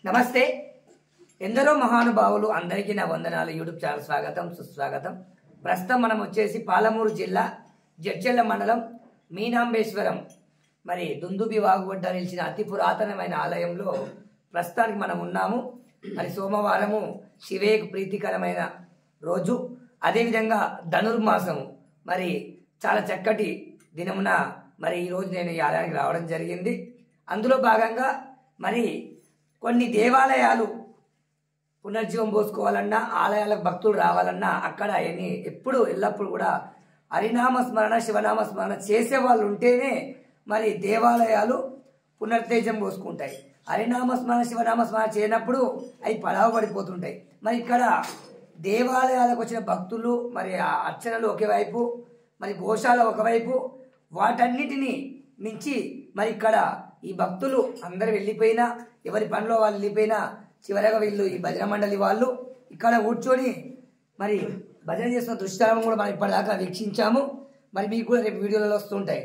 నమస్తే. ఎందరో మహానుభావులు అందరికీ నా వందనాలు. యూట్యూబ్ ఛానల్ స్వాగతం సుస్వాగతం. ప్రస్తుతం మనం వచ్చేసి పాలమూరు జిల్లా జడ్చెల్ల మండలం మీనాంబేశ్వరం మరి దుందుబి వాగుబడ్డ నిలిచిన అతి పురాతనమైన ఆలయంలో ప్రస్తుతానికి మనం ఉన్నాము. మరి సోమవారము శివేకు ప్రీతికరమైన రోజు, అదేవిధంగా ధనుర్మాసము. మరి చాలా చక్కటి దినమున మరి ఈరోజు నేను ఈ ఆలయానికి రావడం జరిగింది. అందులో భాగంగా మరి కొన్ని దేవాలయాలు పునర్జీవం పోసుకోవాలన్నా, ఆలయాలకు భక్తులు రావాలన్నా అక్కడ ఎప్పుడు ఎల్లప్పుడు కూడా హరినామ స్మరణ శివనామ స్మరణ చేసే వాళ్ళు ఉంటేనే మరి దేవాలయాలు పునర్తేజం పోసుకుంటాయి. హరినామ స్మరణ శివనామ స్మరణ చేయనప్పుడు అవి పడావ పడిపోతుంటాయి. మరి ఇక్కడ దేవాలయాలకు వచ్చిన భక్తులు మరి అర్చనలు ఒకవైపు, మరి గోశాల ఒకవైపు, వాటన్నిటినీ మించి మరి ఇక్కడ ఈ భక్తులు అందరు వెళ్ళిపోయినా, ఎవరి పనిలో వాళ్ళు వెళ్ళిపోయినా, చివరగా వీళ్ళు ఈ భజన మండలి వాళ్ళు ఇక్కడ కూర్చొని మరి భజన చేస్తున్న దృశ్యాలను కూడా మనం ఇప్పటిదాకా వీక్షించాము. మరి మీకు కూడా రేపు వీడియోలలో వస్తుంటాయి.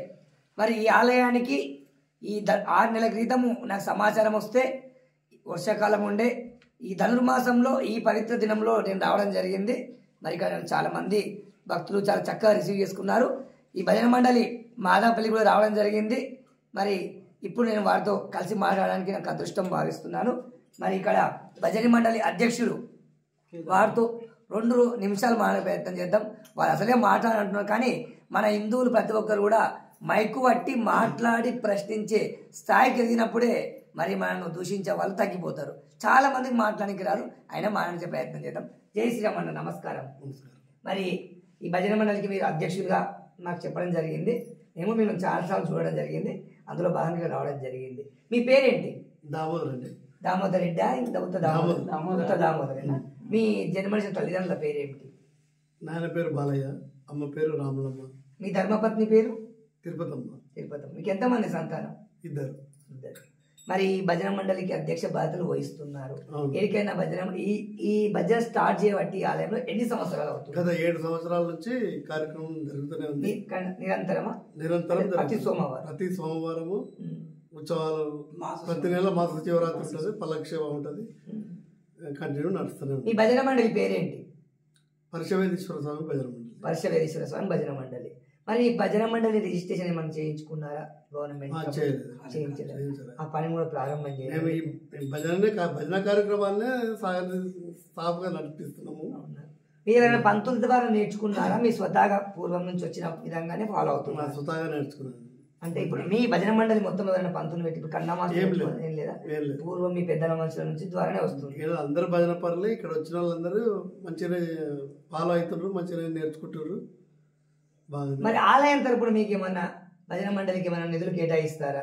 మరి ఈ ఆలయానికి ఈ 6 నెలల క్రితము నాకు సమాచారం వస్తే వర్షాకాలం ఉండే ఈ ధనుర్మాసంలో ఈ పవిత్ర దినంలో నేను రావడం జరిగింది. మరి ఇక్కడ చాలా మంది భక్తులు చాలా చక్కగా రిసీవ్ చేసుకున్నారు. ఈ భజన మండలి మాదాపల్లి కూడా రావడం జరిగింది. మరి ఇప్పుడు నేను వారితో కలిసి మాట్లాడడానికి నాకు అదృష్టం భావిస్తున్నాను. మరి ఇక్కడ భజన మండలి అధ్యక్షుడు వారితో 2 నిమిషాలు మాట్లాడే ప్రయత్నం చేద్దాం. వాళ్ళు అసలే మాట్లాడంటున్నారు, కానీ మన హిందువులు ప్రతి ఒక్కరు కూడా మైకు పట్టి మాట్లాడి ప్రశ్నించే స్థాయికి ఎదిగినప్పుడే మరి మనల్ని దూషించే వాళ్ళు తగ్గిపోతారు. చాలా మందికి మాట్లాడానికి రాదు, అయినా మాట్లాడే ప్రయత్నం చేద్దాం. జై శ్రీరామ్ అన్న, నమస్కారం. మరి ఈ భజన మండలికి మీరు అధ్యక్షుడిగా నాకు చెప్పడం జరిగింది. మేము మేము చాలాసార్లు చూడడం జరిగింది, అందులో భాగంగా రావడం జరిగింది. మీ పేరేంటి? దామోదర్ రెడ్డి. దామోదర్ రెడ్డా? దామోదర్ రెడ్డి. మీ జన్మనిచ్చిన తల్లిదండ్రుల పేరేంటి? నాయన పేరు బాలయ్య, అమ్మ పేరు రాములమ్మ. మీ ధర్మపత్ని పేరు? తిరుపతమ్మ. తిరుపతమ్మ. మీకు ఎంతమంది సంతానం? 2. మరి ఈ భజన మండలికి అధ్యక్ష బాధ్యతలు వహిస్తున్నారు. ఎక్కడికైనా భజన ఈ భజన స్టార్ట్ చేయబట్టి ఆలయంలో ఎన్ని సంవత్సరాలు అవుతుంది? గత 7 సంవత్సరాల నుంచి కార్యక్రమం జరుగుతూనే ఉంది. నిరంతరమా? నిరంతరం ప్రతి సోమవారము ఉత్సవాలు, ప్రతి నెల మాస శివరాత్రి ఉంటుంది, పల్లక్షేవ ఉంటుంది, కంటిన్యూ నడుస్తూనే ఉంది. ఈ భజన మండలి పేరేంటి? పరశవేదీశ్వర స్వామి భజన మండలి. పరశవేదీశ్వర స్వామి భజన మండలి. మరి ఈ భజన మండలి రిజిస్ట్రేషన్ ఏమైనా చేయించుకున్నారా? గవర్నమెంట్ చేయించలేదు. ఆ పని కూడా ప్రారంభం చేయాలి. మేము భజన కార్యక్రమాన్ని సాఫ్గా నడిపిస్తున్నాము. మీరు ఏమైనా పంతుల ద్వారా నేర్చుకున్నారా? మీ స్వతహాగా పూర్వం నుంచి వచ్చిన విధంగానే ఫాలో అవుతున్నారు? స్వతహాగా నేర్చుకున్నాను. అంటే ఇప్పుడు మీ భజన మండలి మొత్తం ఎవరైనా పంతులు పెట్టి కన్నామాసం ఏం లేదా? పూర్వం మీ పెద్దల మనుషుల నుంచి ద్వారానే వస్తుంది. అందరు భజన పనులు ఇక్కడ వచ్చిన వాళ్ళందరూ మంచిగా ఫాలో అవుతున్నారు, మంచిగా నేర్చుకుంటారు. మరి ఆలయం తరపున మీకు ఏమన్నా భజన మండలికి ఏమైనా నిధులు కేటాయిస్తారా?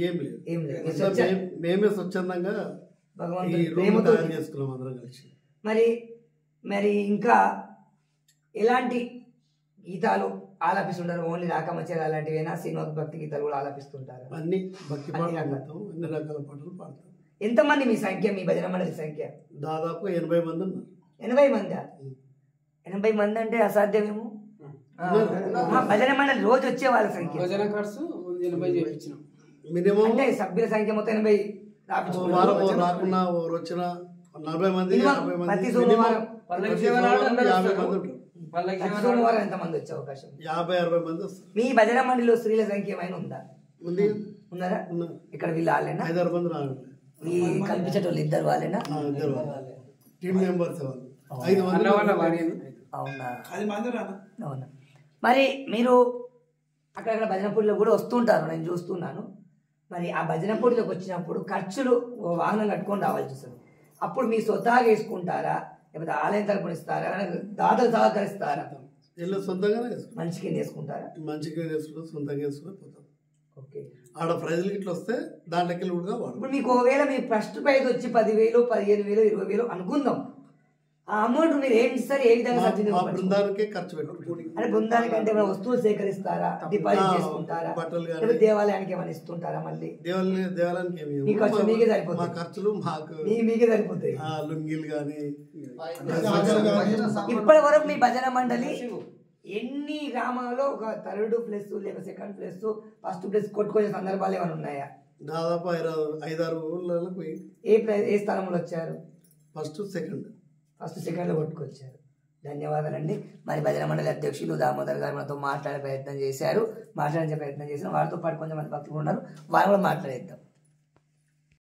ఏం లేదు. మేమే స్వచ్ఛందంగా భగవంతుడు తయారు చేసుకున్నాం అందరం కలిసి. మరి ఇంకా ఎలాంటి గీతాలు ఆలపిస్తుంటారు? ఓన్లీ రాకమచేర అలాంటివేనా? శ్రీనివాస భక్తి గీతాలు కూడా ఆలపిస్తుంటారు? అన్ని భక్తి పాటలు, అన్ని రకాల పాటలు పాడతాం. ఎంతమంది మీ సంఖ్య, మీ భజన మండలి సంఖ్య? దాదాపు 80 మంది ఉన్నారు. 80 మంది? 80 మంది అంటే అసాధ్యమేమో. భజన మండలి రోజు వచ్చే వాళ్ళ సంఖ్య మినిమం అంటే సభ్యుల సంఖ్య మొత్తం 80 రాకున్నా వచ్చిన 40 మంది, 50 మంది. ప్రతి సోమవారం 50 మంది ఉంటారు. సోమవారం ఎంత మంది వచ్చే అవకాశం? 50-60 మంది వస్తారు. మీ భజన మండలిలో స్త్రీల సంఖ్య ఏమైనా ఉందా? ఉన్నారా? ఇక్కడ వీళ్ళు వాళ్ళేనా? 5-6 మంది రావాలి. మీ కల్పించేటోళ్ళు 2 వాళ్ళేనా? 2 టీమ్ మెంబర్స్ వాళ్ళు 5 మంది. అవునా? అవునా. మరి మీరు అక్కడక్కడ భజన పూడిలో కూడా వస్తుంటారు, నేను చూస్తున్నాను. మరి ఆ భజన పూడిలోకి వచ్చినప్పుడు ఖర్చులు వాహనం కట్టుకొని రావాల్సి వస్తుంది. అప్పుడు మీ స్వతహాగా వేసుకుంటారా, లేకపోతే ఆలయం తరపున ఇస్తారా, దాతలు సహకరిస్తారా? సొంతంగానే మంచి కింద వేసుకుంటారా? మంచిగా వేసుకుంటాం, సొంతంగా వేసుకుని పోతాం. ఓకే. ఆడ ప్రైజులు ఇట్లా వస్తే దాంట్లోకి కూడా వాడు. ఇప్పుడు మీకు ఒకవేళ మీ ఫస్ట్ ప్రైజ్ వచ్చి 10,000, 15,000, 20,000 అనుకుందాం. ఆ అమౌంట్ మీరు ఏం ఇస్తారు? ఏ విధంగా బృందానికే ఖర్చు పెట్టుకుంటారు. అంటే బృందానికి అంటే ఏమైనా వస్తువులు సేకరిస్తారా, డిపాజిట్ చేసుకుంటారా, బట్టలు దేవాలయానికి ఏమైనా ఇస్తుంటారా? మళ్ళీ దేవాలయానికి మీ ఖర్చు మీకే సరిపోతుంది. మా ఖర్చులు మాకు మీకే సరిపోతాయి. లుంగీలు కానీ. ఇప్పటి వరకు మీ భజన మండలి ఎన్ని గ్రామాల్లో ఒక 3rd ప్లేస్ లేక 2nd ప్లేస్, 1st ప్లేస్ కొట్టుకునే సందర్భాలు ఏమైనా ఉన్నాయా? దాదాపు 5-6 ఊళ్ళలో పోయి ఏ స్థలంలో వచ్చారు? ఫస్ట్ సెకండ్లో కొట్టుకొచ్చారు. ధన్యవాదాలండి. మరి భజన మండలి అధ్యక్షులు దామోదర్ గారు మనతో మాట్లాడే ప్రయత్నం చేశారు. వారితో పాటు కొంతమంది భక్తులు ఉన్నారు, వారు కూడా మాట్లాడేద్దాం.